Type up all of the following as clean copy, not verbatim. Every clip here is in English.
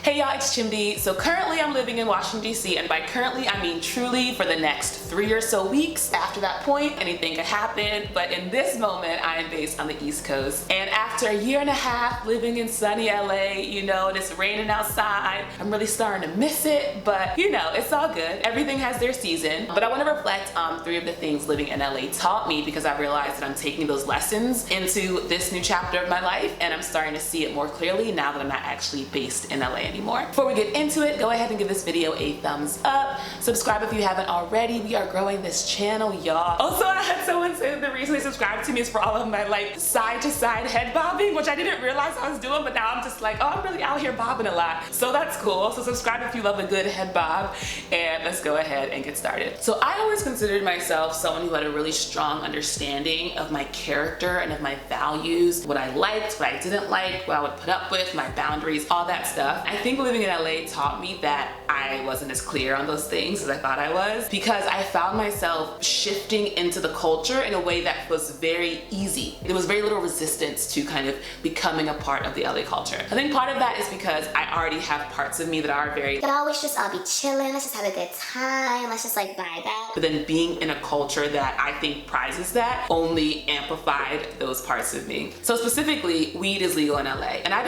Hey y'all, it's Chimdi. So currently I'm living in Washington, DC, and by currently I mean truly for the next 3 or so weeks. After that point, anything could happen, but in this moment I am based on the East Coast. And after a year and a half living in sunny LA, you know, and it's raining outside, I'm really starting to miss it, but you know, it's all good. Everything has their season. But I want to reflect on 3 of the things living in LA taught me, because I realized that I'm taking those lessons into this new chapter of my life, and I'm starting to see it more clearly now that I'm not actually based in LA anymore. Before we get into it, go ahead and give this video a thumbs up. Subscribe if you haven't already. We are growing this channel, y'all. Also, I had someone say the reason they subscribed to me is for all of my like side to side head bobbing, which I didn't realize I was doing, but now I'm just like, oh, I'm really out here bobbing a lot. So that's cool. So subscribe if you love a good head bob, and let's go ahead and get started. So I always considered myself someone who had a really strong understanding of my character and of my values, what I liked, what I didn't like, what I would put up with, my boundaries, all that stuff. I think living in LA taught me that I wasn't as clear on those things as I thought I was, because I found myself shifting into the culture in a way that was very easy. There was very little resistance to kind of becoming a part of the LA culture. I think part of that is because I already have parts of me that are very, could always just all be chilling, let's just have a good time, let's just like vibe out. But then being in a culture that I think prizes that only amplified those parts of me. So specifically, weed is legal in LA. And I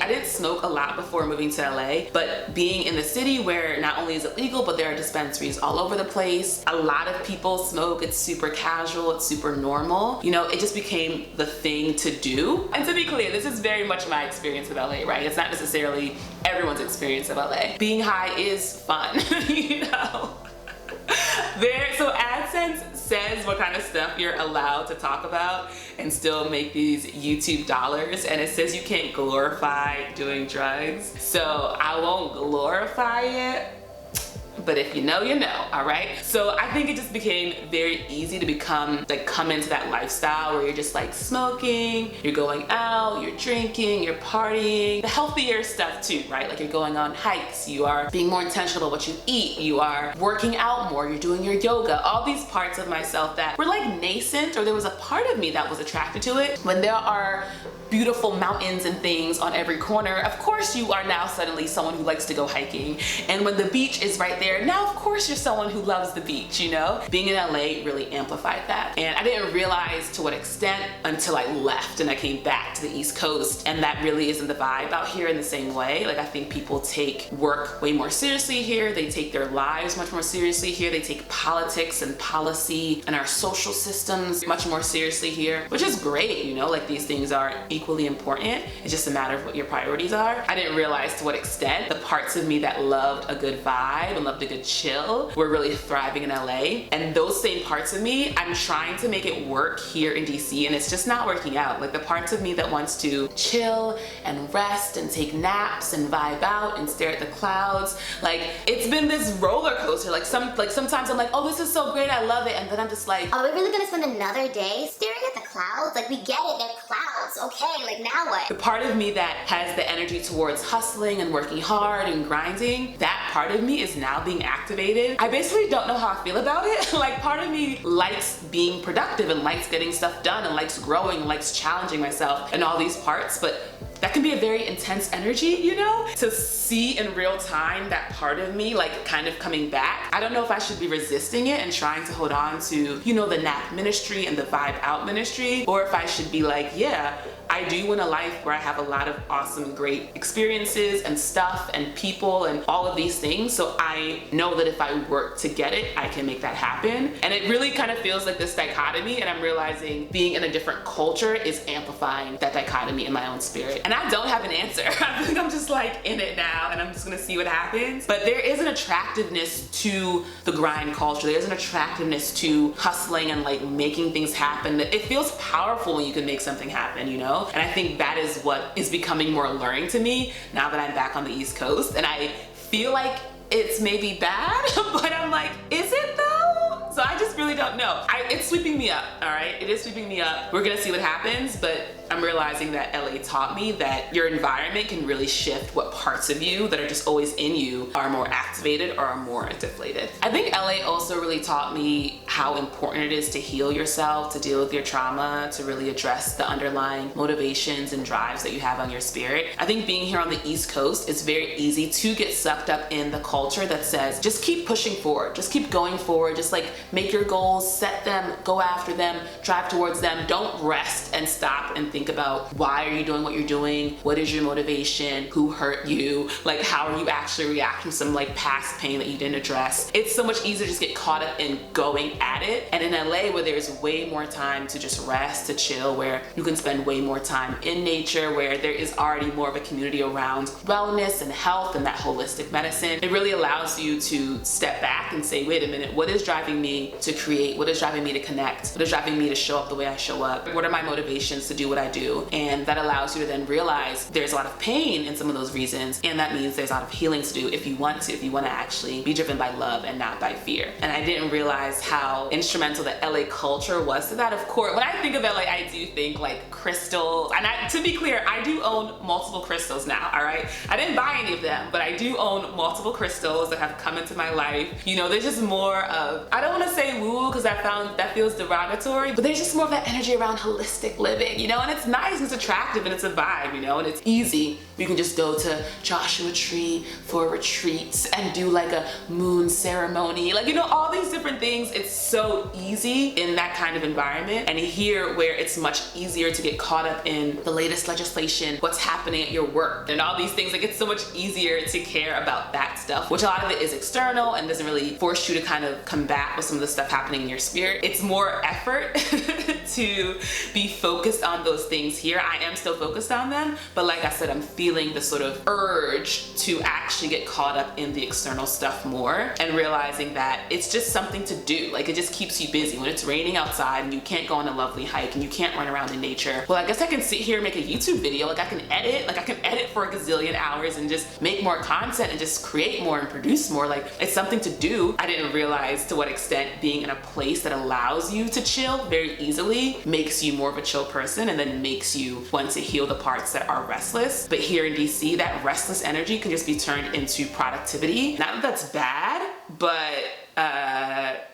didn't smoke a lot before moving to LA, but being in the city where not only is it legal, but there are dispensaries all over the place. A lot of people smoke, it's super casual, it's super normal. You know, it just became the thing to do. And to be clear, this is very much my experience of LA, right? It's not necessarily everyone's experience of LA. Being high is fun, you know? So AdSense says what kind of stuff you're allowed to talk about and still make these YouTube dollars, and it says you can't glorify doing drugs. So I won't glorify it, but if you know, you know, all right? So I think it just became very easy to come into that lifestyle where you're just like smoking, you're going out, you're drinking, you're partying, the healthier stuff too, right? Like you're going on hikes, you are being more intentional about what you eat, you are working out more, you're doing your yoga, all these parts of myself that were like nascent, or there was a part of me that was attracted to it. When there are beautiful mountains and things on every corner, of course you are now suddenly someone who likes to go hiking. And when the beach is right there, now of course you're someone who loves the beach, you know? Being in LA really amplified that. And I didn't realize to what extent until I left and I came back to the East Coast, and that really isn't the vibe out here in the same way. Like I think people take work way more seriously here, they take their lives much more seriously here, they take politics and policy and our social systems much more seriously here, which is great, you know? Like these things are equally important. It's just a matter of what your priorities are. I didn't realize to what extent the parts of me that loved a good vibe and loved a good chill were really thriving in LA. And those same parts of me, I'm trying to make it work here in DC, and it's just not working out. Like the parts of me that wants to chill and rest and take naps and vibe out and stare at the clouds, like it's been this roller coaster. Like sometimes I'm like, oh, this is so great, I love it, and then I'm just like, are we really gonna spend another day staring at the clouds? Like we get it, they're clouds, okay, like now what? The part of me that has the energy towards hustling and working hard and grinding, that part of me is now being activated. I basically don't know how I feel about it. Like part of me likes being productive and likes getting stuff done and likes growing and likes challenging myself and all these parts, but that can be a very intense energy, you know? To see in real time that part of me like kind of coming back, I don't know if I should be resisting it and trying to hold on to, you know, the nap ministry and the vibe out ministry, or if I should be like, yeah, I do want a life where I have a lot of awesome, great experiences and stuff and people and all of these things. So I know that if I work to get it, I can make that happen. And it really kind of feels like this dichotomy, and I'm realizing being in a different culture is amplifying that dichotomy in my own spirit. And I don't have an answer. I think I'm just like in it now, and I'm just gonna see what happens. But there is an attractiveness to the grind culture. There's an attractiveness to hustling and like making things happen. It feels powerful when you can make something happen, you know? And I think that is what is becoming more alluring to me now that I'm back on the East Coast. And I feel like it's maybe bad, but I'm like, is it though? So I just really don't know. It's sweeping me up, all right? It is sweeping me up. We're gonna see what happens, but I'm realizing that LA taught me that your environment can really shift what parts of you that are just always in you are more activated or are more deflated. I think LA also really taught me how important it is to heal yourself, to deal with your trauma, to really address the underlying motivations and drives that you have on your spirit. I think being here on the East Coast, it's very easy to get sucked up in the culture that says, just keep pushing forward, just keep going forward, just like make your goals, set them, go after them, drive towards them. Don't rest and stop and think about why are you doing what you're doing? What is your motivation? Who hurt you? Like, how are you actually reacting to some like past pain that you didn't address? It's so much easier to just get caught up in going at it. And in LA, where there's way more time to just rest, to chill, where you can spend way more time in nature, where there is already more of a community around wellness and health and that holistic medicine, it really allows you to step back and say, wait a minute, what is driving me to create? What is driving me to connect? What is driving me to show up the way I show up? What are my motivations to do what I do? And that allows you to then realize there's a lot of pain in some of those reasons, and that means there's a lot of healing to do if you want to actually be driven by love and not by fear. And I didn't realize how instrumental the LA culture was to that. Of course, when I think of LA, I do think like crystal, and to be clear, I do own multiple crystals now, all right? I didn't buy any of them, but I do own multiple crystals that have come into my life. You know, there's just more of, I don't want to say woo because I found that feels derogatory, but there's just more of that energy around holistic living, you know, and it's nice and it's attractive and it's a vibe, you know, and it's easy. You can just go to Joshua Tree for retreats and do like a moon ceremony, like, you know, all these different things. It's so easy in that kind of environment. And here where it's much easier to get caught up in the latest legislation, what's happening at your work and all these things, like it's so much easier to care about that stuff, which a lot of it is external and doesn't really force you to kind of combat with some of the stuff happening in your spirit. It's more effort to be focused on those things here. I am still focused on them, but like I said, I'm feeling the sort of urge to actually get caught up in the external stuff more and realizing that it's just something to do. Like it just keeps you busy. When it's raining outside and you can't go on a lovely hike and you can't run around in nature, well, I guess I can sit here and make a YouTube video. Like I can edit for a gazillion hours and just make more content and just create more and produce more. Like it's something to do. I didn't realize to what extent being in a place that allows you to chill very easily makes you more of a chill person and then makes you want to heal the parts that are restless. But here in DC, that restless energy can just be turned into productivity. Not that that's bad, but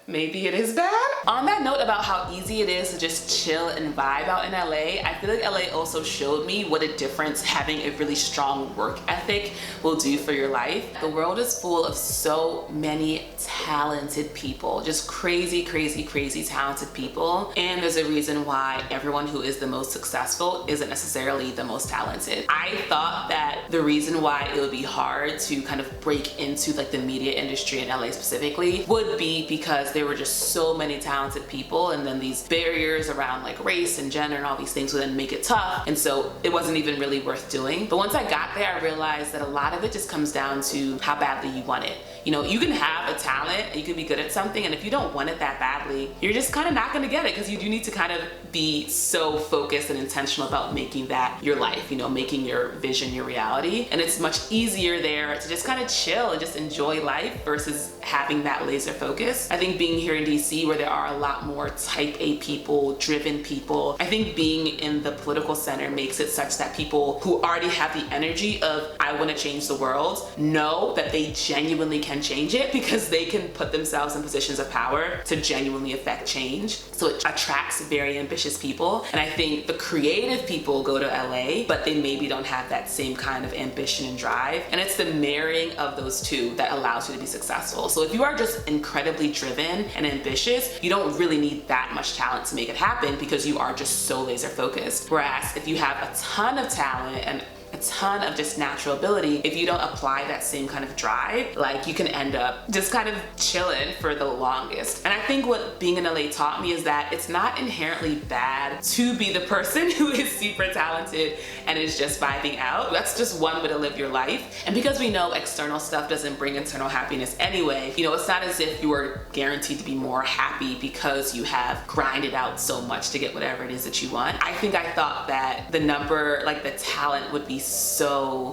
maybe it is bad. On that note about how easy it is to just chill and vibe out in LA, I feel like LA also showed me what a difference having a really strong work ethic will do for your life. The world is full of so many talented people, just crazy, crazy, crazy talented people. And there's a reason why everyone who is the most successful isn't necessarily the most talented. I thought that the reason why it would be hard to kind of break into like the media industry in LA specifically would be because there were just so many talented people, and then these barriers around like race and gender and all these things would then make it tough, and so it wasn't even really worth doing. But once I got there, I realized that a lot of it just comes down to how badly you want it. You know, you can have a talent and you can be good at something, and if you don't want it that badly, you're just kind of not going to get it, because you do need to kind of be so focused and intentional about making that your life, you know, making your vision your reality. And it's much easier there to just kind of chill and just enjoy life versus having that laser focus. I think being here in DC, where there are a lot more type A people, driven people, I think being in the political center makes it such that people who already have the energy of I want to change the world know that they genuinely can change it, because they can put themselves in positions of power to genuinely affect change. So it attracts very ambitious people. And I think the creative people go to LA, but they maybe don't have that same kind of ambition and drive. And it's the marrying of those two that allows you to be successful. So if you are just incredibly driven and ambitious, you don't really need that much talent to make it happen, because you are just so laser focused. Whereas if you have a ton of talent and a ton of just natural ability, if you don't apply that same kind of drive, like you can end up just kind of chilling for the longest. And I think what being in LA taught me is that it's not inherently bad to be the person who is super talented and is just vibing out. That's just one way to live your life. And because we know external stuff doesn't bring internal happiness anyway, you know, it's not as if you are guaranteed to be more happy because you have grinded out so much to get whatever it is that you want. I think I thought that the number, like the talent would be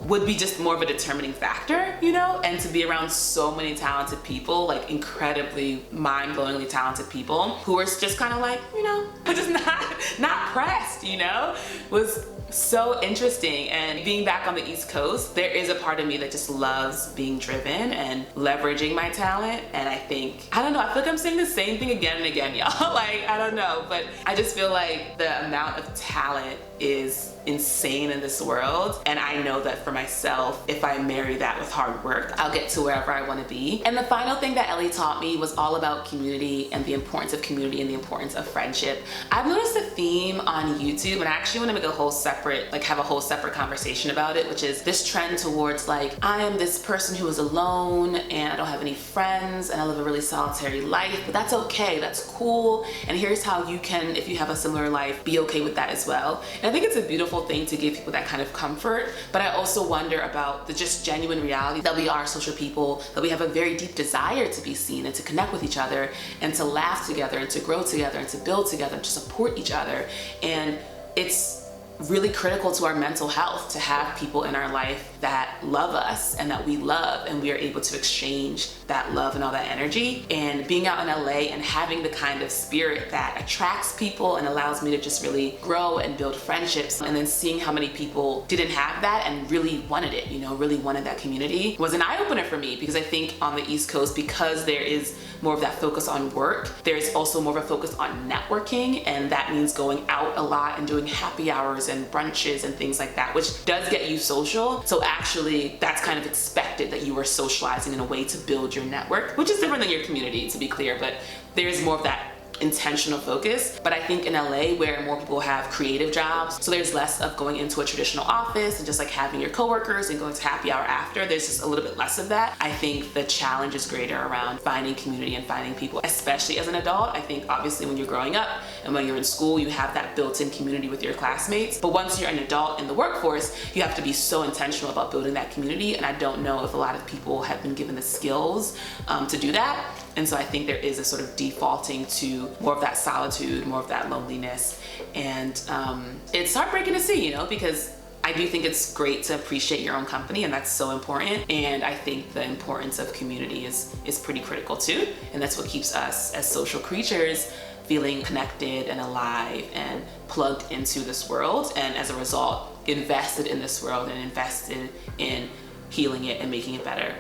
would be just more of a determining factor, you know? And to be around so many talented people, like incredibly mind-blowingly talented people who are just kind of like, you know, just not pressed, you know, was so interesting. And being back on the East Coast, there is a part of me that just loves being driven and leveraging my talent. And I think, I don't know, I feel like I'm saying the same thing again and again, y'all. Like, I don't know, but I just feel like the amount of talent is insane in this world. And I know that for myself, if I marry that with hard work, I'll get to wherever I want to be. And the final thing that Ellie taught me was all about community and the importance of community and the importance of friendship. I've noticed a theme on YouTube, and I actually want to make a whole separate, like have a whole separate conversation about it, which is this trend towards like, I am this person who is alone and I don't have any friends and I live a really solitary life, but that's okay, that's cool. And here's how you can, if you have a similar life, be okay with that as well. And I think it's a beautiful thing to give people that kind of comfort, but I also wonder about the just genuine reality that we are social people, that we have a very deep desire to be seen and to connect with each other and to laugh together and to grow together and to build together and to support each other. And it's really critical to our mental health to have people in our life that love us and that we love, and we are able to exchange that love and all that energy. And being out in LA and having the kind of spirit that attracts people and allows me to just really grow and build friendships, and then seeing how many people didn't have that and really wanted it, you know, really wanted that community, was an eye-opener for me. Because I think on the East Coast, because there is more of that focus on work, there's also more of a focus on networking, and that means going out a lot and doing happy hours and brunches and things like that, which does get you social. So actually that's kind of expected, that you are socializing in a way to build your network, which is different than your community, to be clear, but there's more of that intentional focus. But I think in LA, where more people have creative jobs, so there's less of going into a traditional office and just like having your coworkers and going to happy hour after, there's just a little bit less of that. I think the challenge is greater around finding community and finding people, especially as an adult. I think obviously when you're growing up and when you're in school, you have that built-in community with your classmates, but once you're an adult in the workforce, you have to be so intentional about building that community. And I don't know if a lot of people have been given the skills to do that. And so I think there is a sort of defaulting to more of that solitude, more of that loneliness. And it's heartbreaking to see, you know, because I do think it's great to appreciate your own company, and that's so important. And I think the importance of community is pretty critical too. And that's what keeps us as social creatures feeling connected and alive and plugged into this world. And as a result, invested in this world and invested in healing it and making it better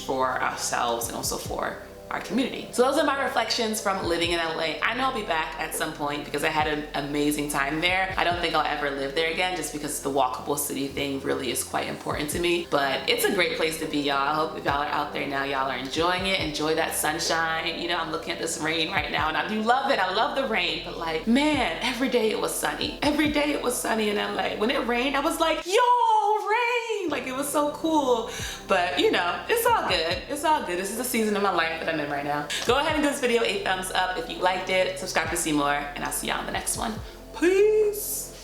for ourselves and also for our community. So those are my reflections from living in LA. I know I'll be back at some point because I had an amazing time there. I don't think I'll ever live there again, just because the walkable city thing really is quite important to me. But it's a great place to be, y'all. I hope if y'all are out there now, y'all are enjoying it. Enjoy that sunshine. You know, I'm looking at this rain right now and I do love it. I love the rain, but like, man, every day it was sunny. Every day it was sunny in LA. When it rained, I was like, yo, rain! Like, it was so cool. But you know, it's all good. It's all good. This is the season of my life that I'm in right now. Go ahead and give this video a thumbs up if you liked it. Subscribe to see more, and I'll see y'all in the next one. Peace.